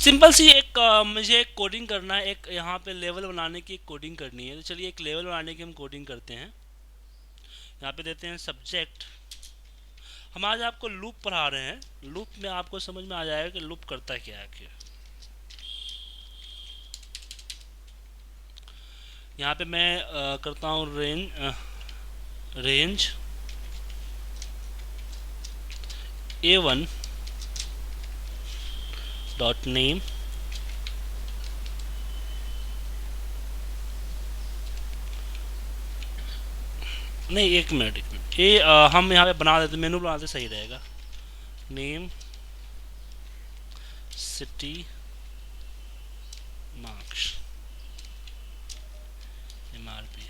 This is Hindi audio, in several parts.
सिंपल सी एक मुझे एक कोडिंग करना है, एक यहाँ पे लेवल बनाने की एक कोडिंग करनी है। तो चलिए एक लेवल बनाने की हम कोडिंग करते हैं। यहाँ पे देते हैं सब्जेक्ट। हम आज आपको लूप पढ़ा रहे हैं। लूप में आपको समझ में आ जाएगा कि लूप करता क्या है। क्या यहाँ पे मैं करता हूँ रेंज A1 डॉट नेम। नहीं, एक मिनट ये हम यहाँ पे बना देते, मेनू बनाते सही रहेगा। Name city marks MRP।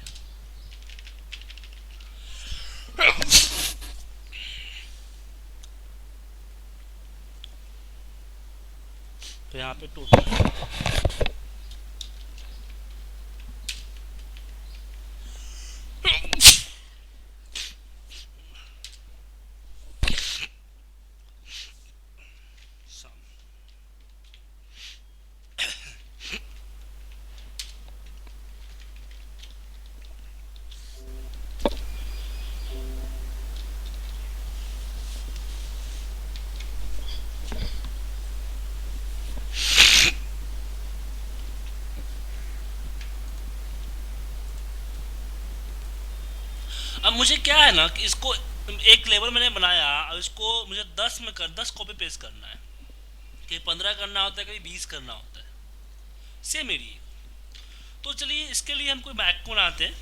तो यहाँ पे टोटल अब मुझे क्या है ना कि इसको एक लेवल मैंने बनाया और इसको मुझे 10 कॉपी पेस्ट करना है। कहीं 15 करना होता है, कहीं 20 करना होता है। सेम मेरी। तो चलिए इसके लिए हम कोई बैक को बनाते हैं।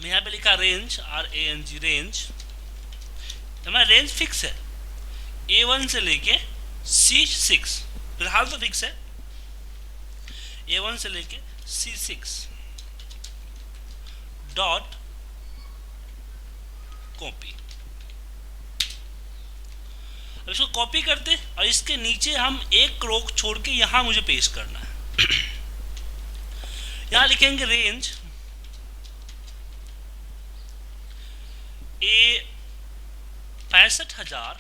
मैं यहाँ पे लिखा रेंज RANG रेंज। हमारा रेंज फिक्स है A1 से लेके C6। फिलहाल तो फिक्स है A1 से लेके C6 डॉट कॉपी। अब इसको कॉपी करते और इसके नीचे हम एक रो छोड़ के यहाँ मुझे पेस्ट करना है। यहाँ लिखेंगे range A 65,000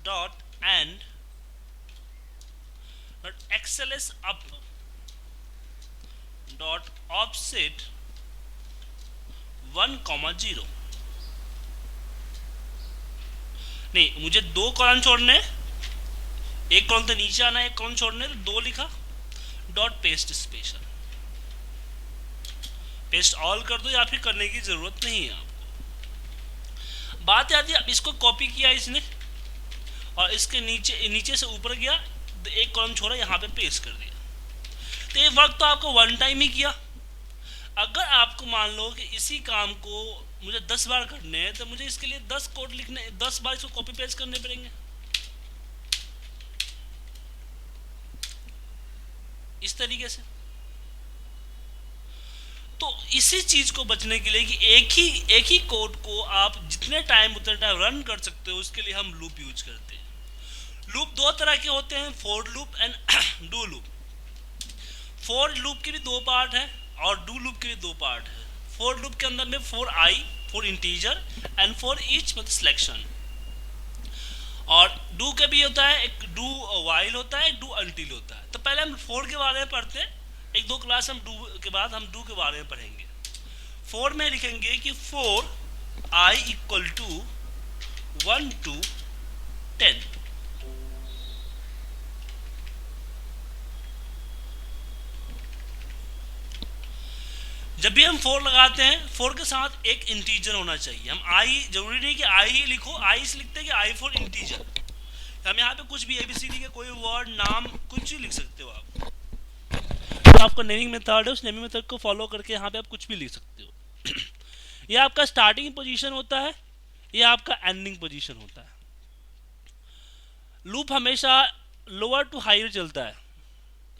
dot and dot XLS up dot offset 1,0। नहीं, मुझे 2 कॉलम छोड़ने, एक कॉलम तो नीचे आना है, एक कॉलम छोड़ने, तो 2 लिखा dot paste special. Paste all कर दो या फिर करने की जरूरत नहीं है आपको। बात आती है, अब इसको कॉपी किया इसने और इसके नीचे से ऊपर गया, तो एक कॉलम छोड़ा, यहाँ पे पेस्ट कर दिया। तो ये वर्क तो आपको वन टाइम ही किया। अगर आपको मान लो कि इसी काम को मुझे 10 बार करने हैं, तो मुझे इसके लिए 10 कोड लिखने, 10 बार इसको कॉपी पेस्ट करने पड़ेंगे। इस तरीके से। तो इसी चीज को बचने के लिए कि एक ही कोड को आप जितने टाइम उतने टाइम रन कर सकते हो, उसके लिए हम लूप यूज करते हैं। लूप 2 तरह के होते हैं, for loop and do loop. For loop के भी 2 पार्ट है और डू लूप के भी 2 पार्ट है। फॉर लूप के अंदर में for I, for integer and for each मतलब सिलेक्शन। और डू के भी होता है, एक डू वाइल होता है, एक डू अनटिल होता है। तो पहले हम फॉर के बारे में पढ़ते हैं, 1-2 क्लास हम डू के बाद हम डू के बारे में पढ़ेंगे। फॉर में लिखेंगे कि for I equal to 1 to 10। जब भी हम फोर लगाते हैं, फोर के साथ एक इंटीजर होना चाहिए। हम आई, जरूरी नहीं कि आई ही लिखो, आई से लिखते हैं कि आई फॉर इंटीजर। हम यहाँ पे कुछ भी ABCD के कोई वर्ड, नाम, कुछ भी लिख सकते हो आप। तो आपका नेमिंग मेथड है, उस नेमिंग मेथड को फॉलो करके यहाँ पे आप कुछ भी लिख सकते हो। ये आपका स्टार्टिंग पोजीशन होता है, ये आपका एंडिंग पोजीशन होता है। लूप हमेशा लोअर टू हायर चलता है,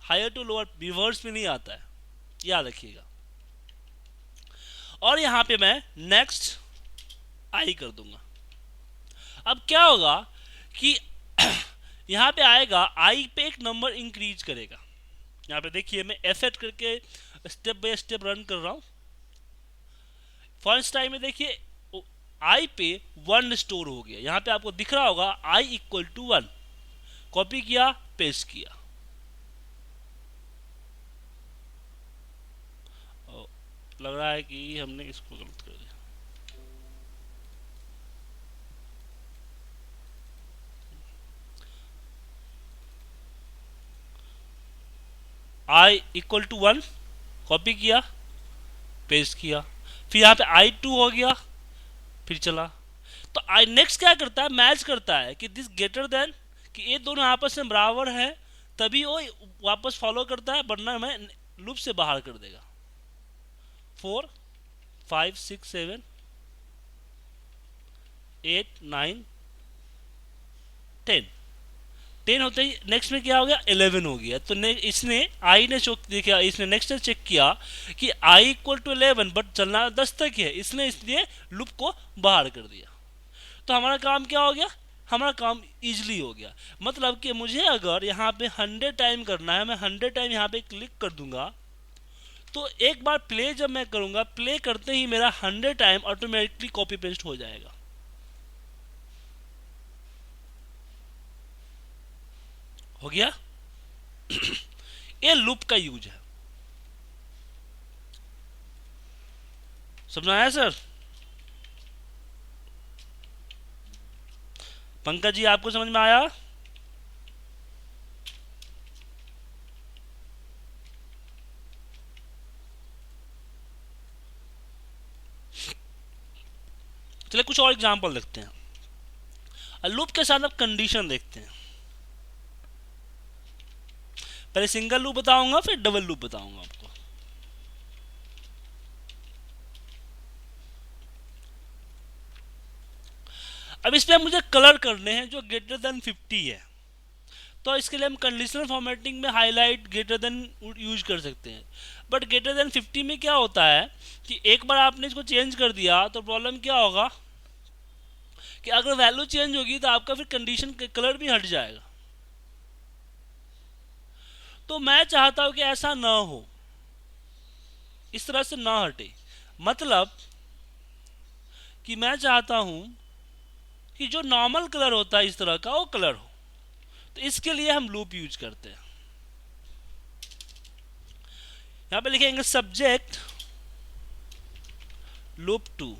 हायर टू लोअर, रिवर्स में नहीं आता है, याद रखिएगा। और यहाँ पे मैं नेक्स्ट आई कर दूंगा। अब क्या होगा कि यहाँ पे आएगा, आई पे एक नंबर इंक्रीज करेगा। यहाँ पे देखिए मैं एसेट करके स्टेप बाय स्टेप रन कर रहा हूँ। फर्स्ट टाइम में देखिए आई पे 1 स्टोर हो गया। यहाँ पे आपको दिख रहा होगा आई इक्वल टू 1। कॉपी किया, पेस्ट किया। लग रहा है कि हमने इसको गलत कर दिया। i=1 कॉपी किया, पेस्ट किया, फिर यहाँ पे i2 हो गया, फिर चला। तो आई नेक्स्ट क्या करता है, मैच करता है कि दिस ग्रेटर देन, कि ये दोनों आपस में बराबर है, तभी वो वापस फॉलो करता है, वरना मैं लूप से बाहर कर देगा। 4 5 6 7 8 9 10 होते ही नेक्स्ट में क्या हो गया, 11 हो गया। तो इसने आई ने देखा, इसने नेक्स्ट ने चेक किया कि i=11 बट चलना 10 तक है, इसने इसलिए लूप को बाहर कर दिया। तो हमारा काम क्या हो गया, हमारा काम इजली हो गया। मतलब कि मुझे अगर यहाँ पे 100 टाइम करना है, मैं 100 टाइम यहाँ पे क्लिक कर दूंगा, तो एक बार प्ले जब मैं करूंगा, प्ले करते ही मेरा 100 टाइम ऑटोमेटिकली कॉपी पेस्ट हो जाएगा। हो गया। ये लूप का यूज है, समझ में आया सर? पंकज जी आपको समझ में आया? चलिए कुछ और एग्जांपल देखते हैं। लूप के साथ अब कंडीशन देखते हैं। पहले सिंगल लूप बताऊंगा, फिर डबल लूप बताऊंगा आपको। अब इसमें मुझे कलर करने हैं जो ग्रेटर देन 50 है, तो इसके लिए हम कंडीशनल फॉर्मेटिंग में हाईलाइट ग्रेटर देन यूज कर सकते हैं। बट ग्रेटर देन 50 में क्या होता है कि एक बार आपने इसको चेंज कर दिया तो प्रॉब्लम क्या होगा कि अगर वैल्यू चेंज होगी तो आपका फिर कंडीशन कलर भी हट जाएगा। तो मैं चाहता हूं कि ऐसा ना हो, इस तरह से ना हटे। मतलब कि मैं चाहता हूं कि जो नॉर्मल कलर होता है इस तरह का, वो कलर हो। तो इसके लिए हम लूप यूज करते हैं। यहां पे लिखेंगे subject loop 2,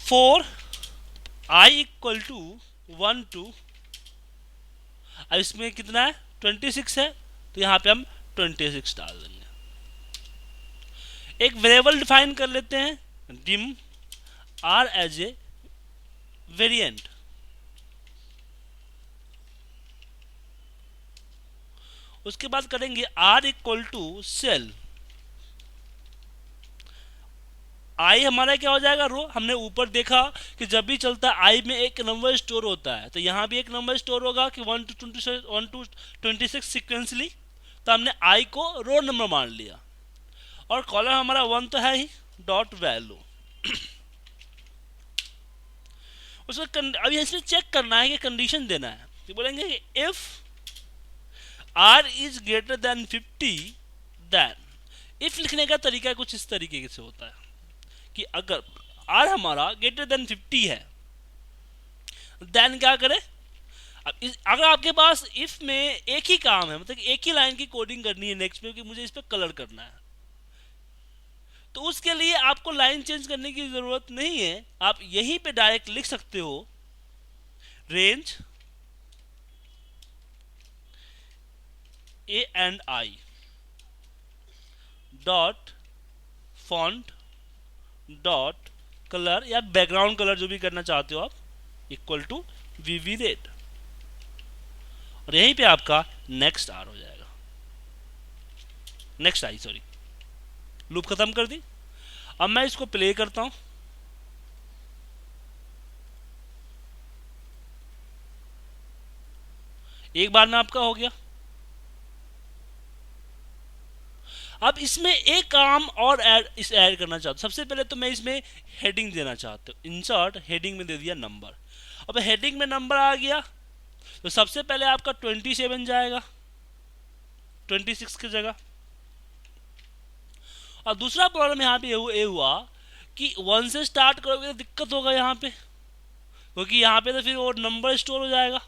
for i=1 to, अब इसमें कितना है, 26 है, तो यहां पे हम 26 डाल देंगे। एक वेरिएबल डिफाइन कर लेते हैं, dim r as a variant. उसके बाद करेंगे r=cell, आई हमारा क्या हो जाएगा, रो। हमने ऊपर देखा कि जब भी चलता है आई में एक नंबर स्टोर होता है, तो यहाँ भी एक नंबर स्टोर होगा कि 1 to 26 सिक्वेंसली। तो हमने आई को रो नंबर मान लिया, और कॉलम हमारा 1 तो है ही, डॉट वैल्यू। उसको अभी इसमें चेक करना है कि कंडीशन देना है, तो बोलेंगे कि if r is greater than 50 then. If लिखने का तरीका कुछ इस तरीके से होता है कि अगर r हमारा ग्रेटर देन 50 है, देन क्या करें। अब अगर आपके पास इफ में एक ही काम है, मतलब एक ही लाइन की कोडिंग करनी है नेक्स्ट में, कि मुझे इस पर कलर करना है, तो उसके लिए आपको लाइन चेंज करने की जरूरत नहीं है। आप यहीं पे डायरेक्ट लिख सकते हो range A and I dot font dot colour, या बैकग्राउंड कलर जो भी करना चाहते हो आप, इक्वल टू वीवी रेड, और यहीं पे आपका नेक्स्ट आर हो जाएगा, नेक्स्ट आई, सॉरी, लूप खत्म कर दी। अब मैं इसको प्ले करता हूं, एक बार में आपका हो गया। अब इसमें एक काम और ऐड करना चाहता हूं। सबसे पहले तो मैं इसमें हेडिंग देना चाहता हूं, इंसर्ट हेडिंग में दे दिया नंबर। अब हेडिंग में नंबर आ गया, तो सबसे पहले आपका 27 जाएगा, 26 की जगह। और दूसरा प्रॉब्लम यहाँ पे ये हुआ कि 1 से स्टार्ट करोगे तो दिक्कत होगा यहाँ पे, क्योंकि यहाँ पे तो फिर वो नंबर स्टोर हो जाएगा।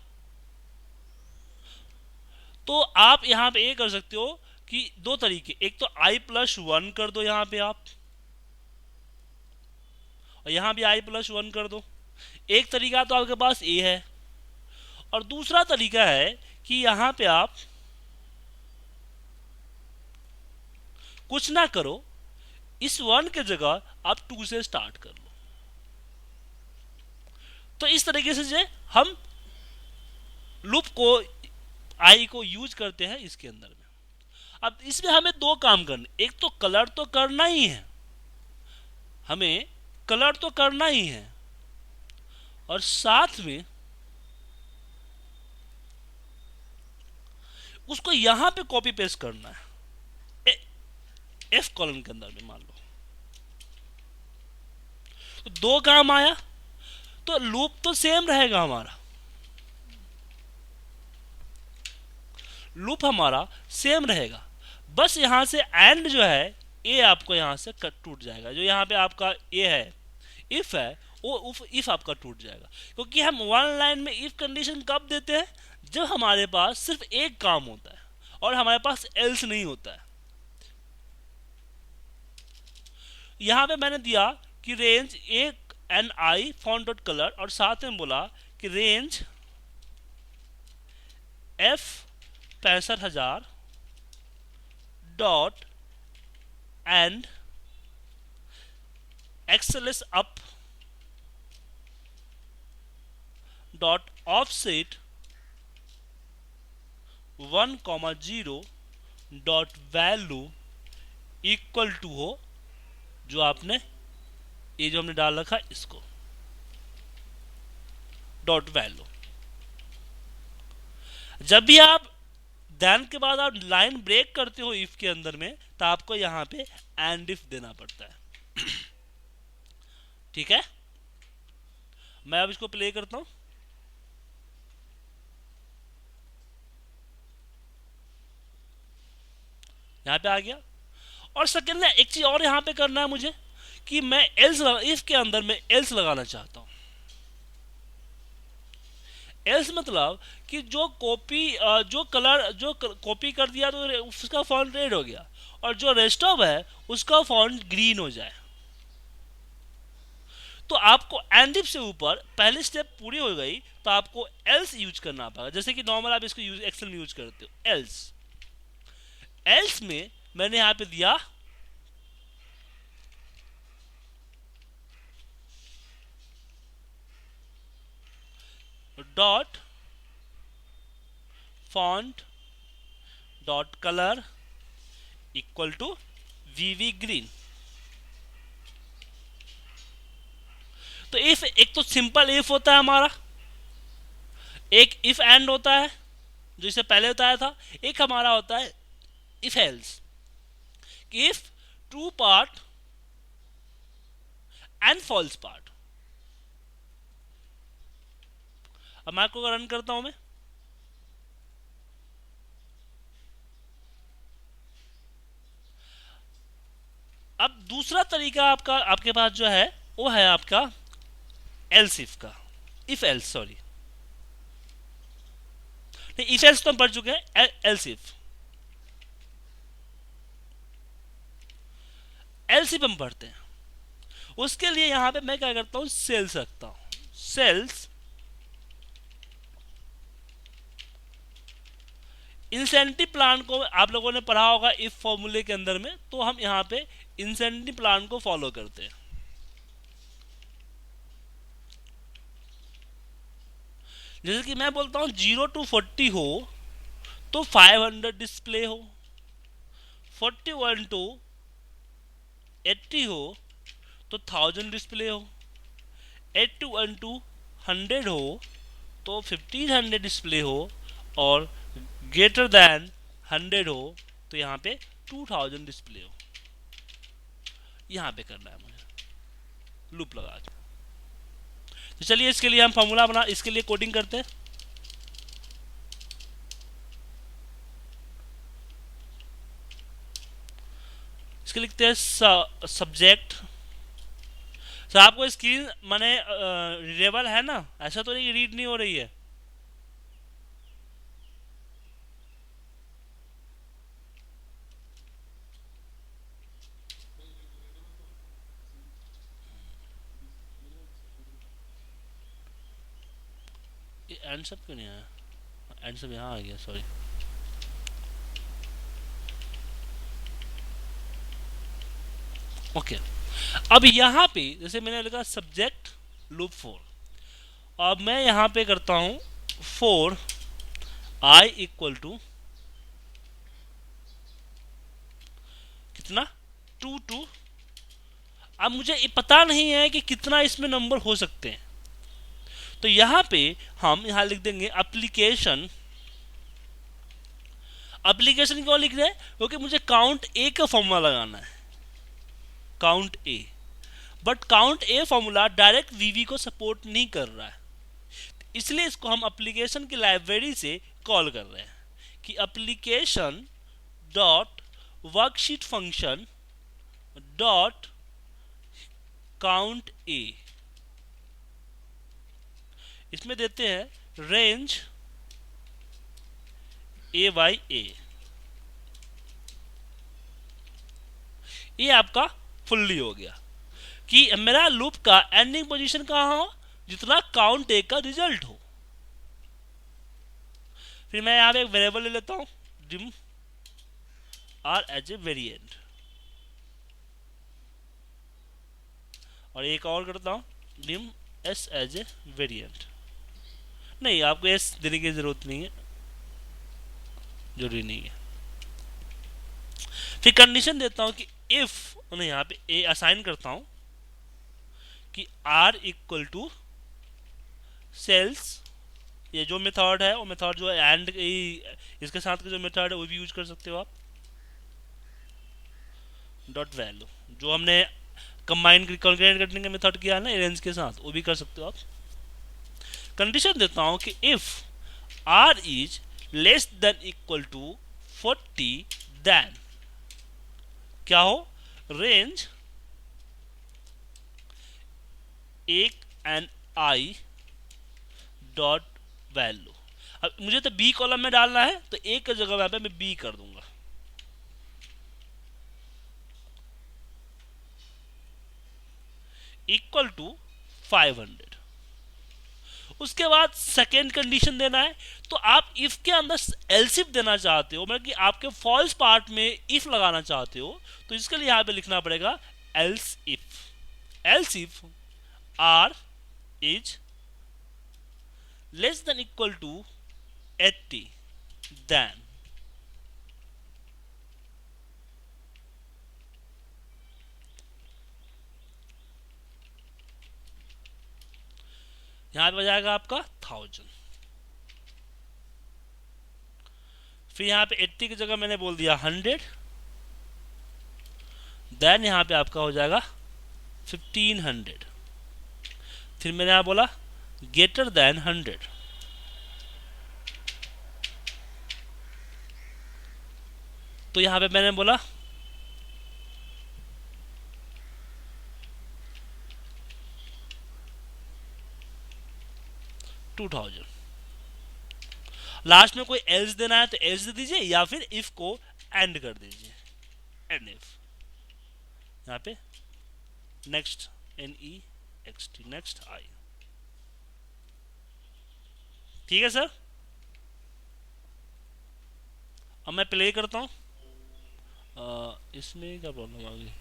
तो आप यहाँ पे ये कर सकते हो कि दो तरीके, एक तो i+1 कर दो यहाँ पे आप, और यहाँ भी i+1 कर दो। एक तरीका तो आपके पास ये है, और दूसरा तरीका है कि यहाँ पे आप कुछ ना करो, इस 1 के जगह आप 2 से स्टार्ट कर लो। तो इस तरीके से जो हम लूप को आई को यूज करते हैं इसके अंदर में। अब इसमें हमें दो काम करने, एक तो कलर तो करना ही है, हमें कलर तो करना ही है, और साथ में उसको यहां पे कॉपी पेस्ट करना है एफ कॉलम के अंदर में। मान लो तो दो काम आया, तो लूप तो सेम रहेगा हमारा, लूप हमारा सेम रहेगा, बस यहां से एंड जो है ये आपको यहां से कट टूट जाएगा। जो यहाँ पे आपका ये है इफ है, वो इफ आपका टूट जाएगा, क्योंकि हम वन लाइन में इफ कंडीशन कब देते हैं, जब हमारे पास सिर्फ एक काम होता है और हमारे पास एल्स नहीं होता है। यहां पे मैंने दिया कि रेंज एक एन आई फॉन्ट डॉट कलर, और साथ में बोला कि range F65000 dot end XLS up dot offset 1,0 dot value equal to हो जो आपने ये जो हमने डाल रखा इसको डॉट वैल्यू। जब भी आप देन के बाद आप लाइन ब्रेक करते हो इफ के अंदर में, तो आपको यहां पे एंड इफ देना पड़ता है। ठीक है, मैं अब इसको प्ले करता हूं। यहां पे आ गया। और सेकेंड में एक चीज और यहां पे करना है मुझे कि मैं एल्स इफ के अंदर में एल्स लगाना चाहता हूं। एल्स मतलब कि जो कॉपी जो कलर जो कॉपी कर दिया तो उसका फॉन्ट रेड हो गया, और जो रेस्ट ऑफ है उसका फॉन्ट ग्रीन हो जाए। तो आपको एंड इफ से ऊपर पहली स्टेप पूरी हो गई, तो आपको एल्स यूज करना पड़ेगा, जैसे कि नॉर्मल आप इसको एक्सेल में यूज करते हो। एल्स में मैंने यहां पे दिया dot font dot colour equal to VV green. तो इफ एक तो सिंपल इफ होता है हमारा, एक इफ एंड होता है जो इससे पहले बताया था, एक हमारा होता है if else, if true part and false part. अब मैं को रन करता हूं मैं, अब दूसरा तरीका आपका आपके पास जो है वो है आपका एल्स इफ का, इफ एल्स सॉरी नहीं, इफ एल्स तो हम पढ़ चुके हैं, एल्स इफ हम पढ़ते हैं। उसके लिए यहां पे मैं क्या करता हूं, सेल्स रखता हूं। सेल्स इंसेंटिव प्लान को आप लोगों ने पढ़ा होगा इफ फॉर्मूले के अंदर में, तो हम यहां पे इंसेंटिव प्लान को फॉलो करते हैं। जैसे कि मैं बोलता हूं 0 to 40 हो तो 500 डिस्प्ले हो, 41 to 80 हो तो 1000 डिस्प्ले हो, 81 to 100 हो तो 1500 डिस्प्ले हो, और ग्रेटर देन 100 हो तो यहाँ पे 2000 डिस्प्ले हो। यहाँ पे करना है मुझे लूप लगा के। तो चलिए इसके लिए हम फॉर्मूला बना, इसके लिए कोडिंग करते हैं। इसके लिखते हैं सब्जेक्ट। सर आपको स्क्रीन माने रीडेबल है ना, ऐसा तो नहीं रीड नहीं हो रही है? ये एंड सब क्यों नहीं आया? एंड सब यहाँ आ गया, सॉरी। ओके, अब यहाँ पे जैसे मैंने लिखा सब्जेक्ट लूप 4, अब मैं यहाँ पे करता हूँ 4 i इक्वल टू कितना, 2 अब मुझे ये पता नहीं है कि कितना इसमें नंबर हो सकते हैं, तो यहाँ पे हम यहाँ लिख देंगे एप्लीकेशन। एप्लीकेशन क्यों लिख रहे हैं? क्योंकि मुझे काउंट ए का फॉर्मूला लगाना है, count A. But count A formula direct VV को सपोर्ट नहीं कर रहा है, इसलिए इसको हम एप्लीकेशन की लाइब्रेरी से कॉल कर रहे हैं कि application dot worksheet function dot count A. इसमें देते हैं रेंज ए बाई ए। ये आपका फुल्ली हो गया कि मेरा लूप का एंडिंग पोजीशन कहाँ हो, जितना काउंट ए का रिजल्ट हो। फिर मैं यहाँ पे एक वेरिएबल ले लेता हूँ dim R as a variant, और एक और करता हूँ dim S as a variant. नहीं, आपको एस देने की जरूरत नहीं है, जरूरी नहीं है। फिर कंडीशन देता हूँ कि इफ, मैं यहाँ पे ए असाइन करता हूँ कि आर इक्वल टू सेल्स, ये जो मेथड है वो मेथड जो है एंड इसके साथ का जो मेथड है वो भी यूज कर सकते हो आप। डॉट वैल्यू जो हमने कंबाइन कंकरेंट करने का मेथड किया है ना रेंज के साथ, वो भी कर सकते हो आप। कंडीशन देता हूँ कि if R is less than equal to 40 then क्या हो, रेंज एक एंड आई डॉट वैल्यू। अब मुझे तो बी कॉलम में डालना है, तो एक की जगह पे मैं बी कर दूंगा। Equal to 500। उसके बाद सेकेंड कंडीशन देना है, तो आप इफ के अंदर एल्स इफ देना चाहते हो, मतलब कि आपके फॉल्स पार्ट में इफ लगाना चाहते हो, तो इसके लिए यहां पे लिखना पड़ेगा else if R is less than equal to 80 then यहां पे बजाएगा आपका 1000। फिर यहां पे 80 की जगह मैंने बोल दिया 100, देन यहां पे आपका हो जाएगा 1500। फिर मैंने यहां बोला ग्रेटर देन 100, तो यहां पे मैंने बोला 2000। लास्ट में कोई एल्स देना है तो एल्स दे दीजिए, या फिर इफ को एंड कर दीजिए, एंड इफ। यहाँ पे नेक्स्ट NEXT नेक्स्ट आई। ठीक है सर, अब मैं प्ले करता हूँ। इसमें क्या प्रॉब्लम आ गई?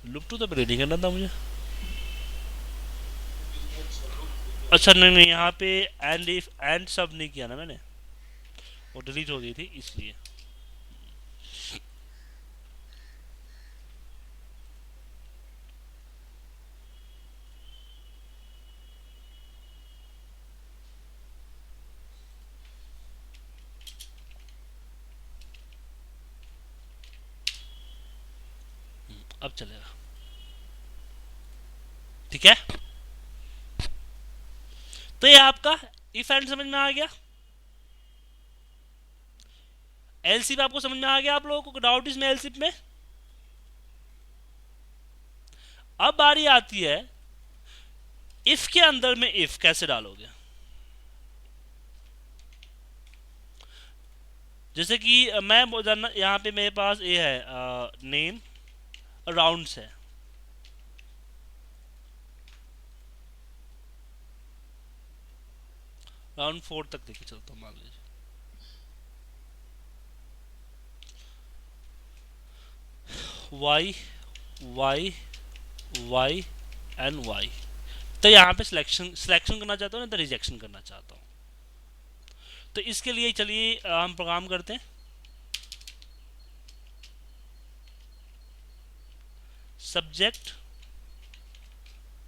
लुक टू तो प्ले नहीं करना था मुझे। अच्छा नहीं, यहाँ पे एंड इफ एंड सब नहीं किया ना मैंने, वो डिलीट हो गई थी इसलिए। अब चलेगा, ठीक है। तो ये आपका इफ एंड समझ में आ गया। एलसीप आपको समझ में आ गया? आप लोगों को डाउट इसमें एलसीप में? अब बारी आती है इफ के अंदर में इफ कैसे डालोगे। जैसे कि मैं जानना, यहाँ पे मेरे पास ये है नेम राउंड्स है, राउंड 4 तक लेके चलता हूँ मान लीजिए। Y Y Y and Y, तो यहाँ पे सिलेक्शन करना चाहता हूँ ना, तो रिजेक्शन करना चाहता हूँ। तो इसके लिए चलिए हम प्रोग्राम करते हैं। सब्जेक्ट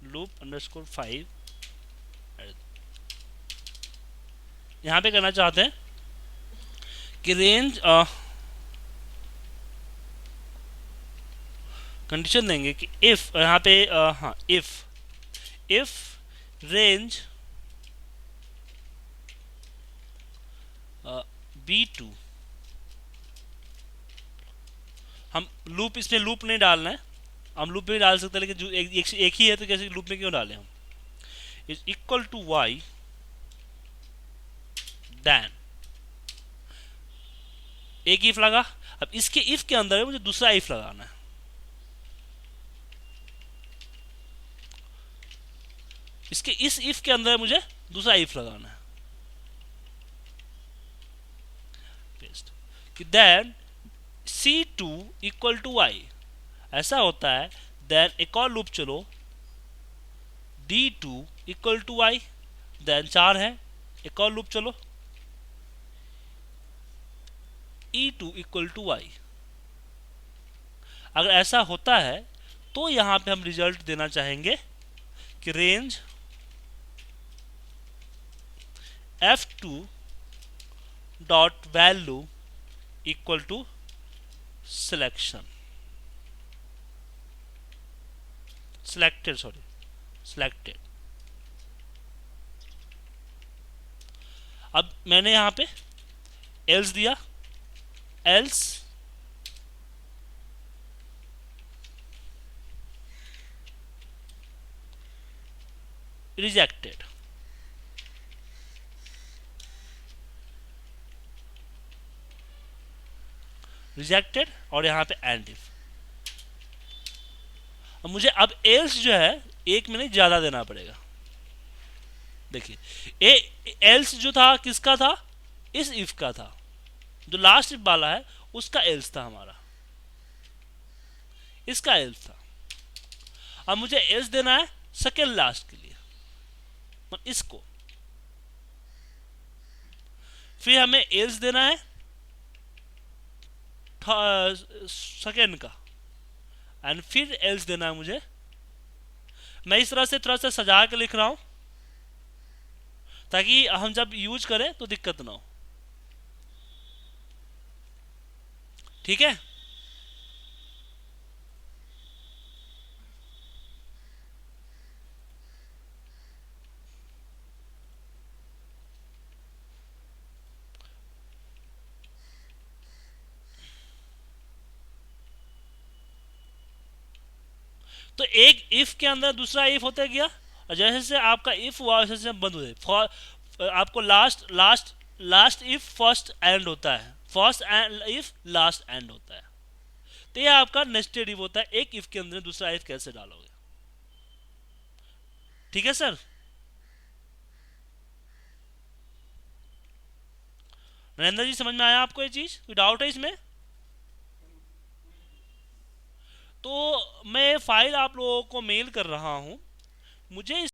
लूप अंडरस्कोर 5, यहाँ पे करना चाहते हैं कि रेंज कंडीशन देंगे कि इफ, यहाँ पे हाँ इफ रेंज B2, हम लूप, इसमें लूप नहीं डालना है, हम लूप भी डाल सकते हैं लेकिन जो एक ही है तो कैसे लूप में क्यों डालें हम। Is equal to Y then एक इफ लगा। अब इसके इफ के अंदर मुझे दूसरा इफ लगाना है। इसके इस इफ के अंदर मुझे दूसरा इफ लगाना है। पेस्ट कि then C2 equal to Y, ऐसा होता है। देन एक और लूप चलो, D2 equal to Y, then 4 है, एक और लूप चलो, E2 इक्वल टू वाई। अगर ऐसा होता है तो यहां पे हम रिजल्ट देना चाहेंगे कि range F2 dot value equal to selection, selected. अब मैंने यहां पे एल्स दिया, एल्स रिजेक्टेड, और यहां पे एंड इफ। अब मुझे अब एल्स जो है एक मिनट ज्यादा देना पड़ेगा। देखिए एल्स जो था किसका था, इस इफ का था, जो लास्ट इफ वाला है उसका एल्स था, हमारा इसका एल्स था। अब मुझे एल्स देना है सेकेंड लास्ट के लिए, इसको, फिर हमें एल्स देना है सेकेंड का, एंड फिर एल्स देना है मुझे। मैं इस तरह से थोड़ा सा सजा के लिख रहा हूं ताकि हम जब यूज करें तो दिक्कत ना हो। ठीक है, तो एक इफ के अंदर दूसरा इफ होता गया, और जैसे जैसे आपका इफ हुआ वैसे वैसे बंद हो जाए। आपको लास्ट इफ फर्स्ट एंड होता है, first and if last and होता है। तो यह आपका नेस्टेड इफ होता है। एक इफ के अंदर दूसरा इफ कैसे डालोगे। ठीक है सर, नरेंद्र जी समझ में आया आपको ये चीज, कोई डाउट है इसमें? तो मैं फाइल आप लोगों को मेल कर रहा हूं, मुझे